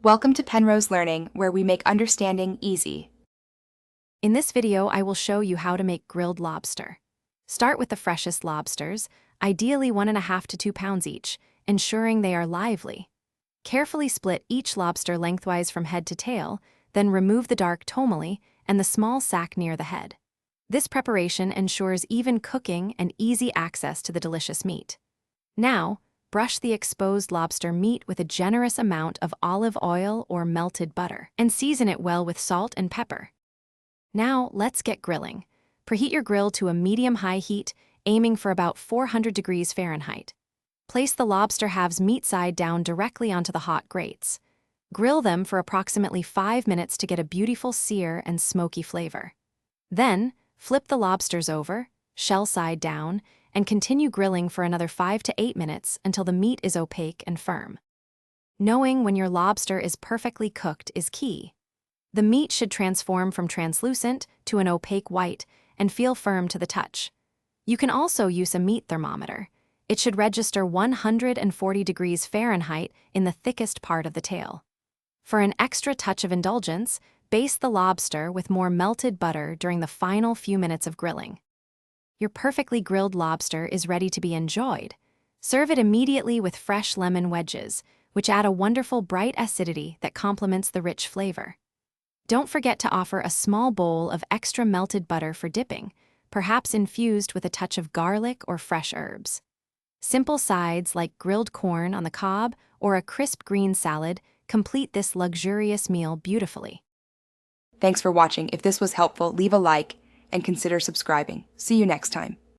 Welcome to Penrose Learning, where we make understanding easy. In this video, I will show you how to make grilled lobster. Start with the freshest lobsters, ideally 1.5 to 2 pounds each, ensuring they are lively. Carefully split each lobster lengthwise from head to tail, then remove the dark tomoli and the small sac near the head. This preparation ensures even cooking and easy access to the delicious meat. Now, brush the exposed lobster meat with a generous amount of olive oil or melted butter, and season it well with salt and pepper. Now, let's get grilling. Preheat your grill to a medium-high heat, aiming for about 400 degrees Fahrenheit. Place the lobster halves meat side down directly onto the hot grates. Grill them for approximately 5 minutes to get a beautiful sear and smoky flavor. Then, flip the lobsters over, shell side down, and continue grilling for another 5 to 8 minutes until the meat is opaque and firm. Knowing when your lobster is perfectly cooked is key. The meat should transform from translucent to an opaque white and feel firm to the touch. You can also use a meat thermometer. It should register 140 degrees Fahrenheit in the thickest part of the tail. For an extra touch of indulgence, baste the lobster with more melted butter during the final few minutes of grilling. Your perfectly grilled lobster is ready to be enjoyed. Serve it immediately with fresh lemon wedges, which add a wonderful bright acidity that complements the rich flavor. Don't forget to offer a small bowl of extra melted butter for dipping, perhaps infused with a touch of garlic or fresh herbs. Simple sides like grilled corn on the cob or a crisp green salad complete this luxurious meal beautifully. Thanks for watching. If this was helpful, leave a like and consider subscribing. See you next time.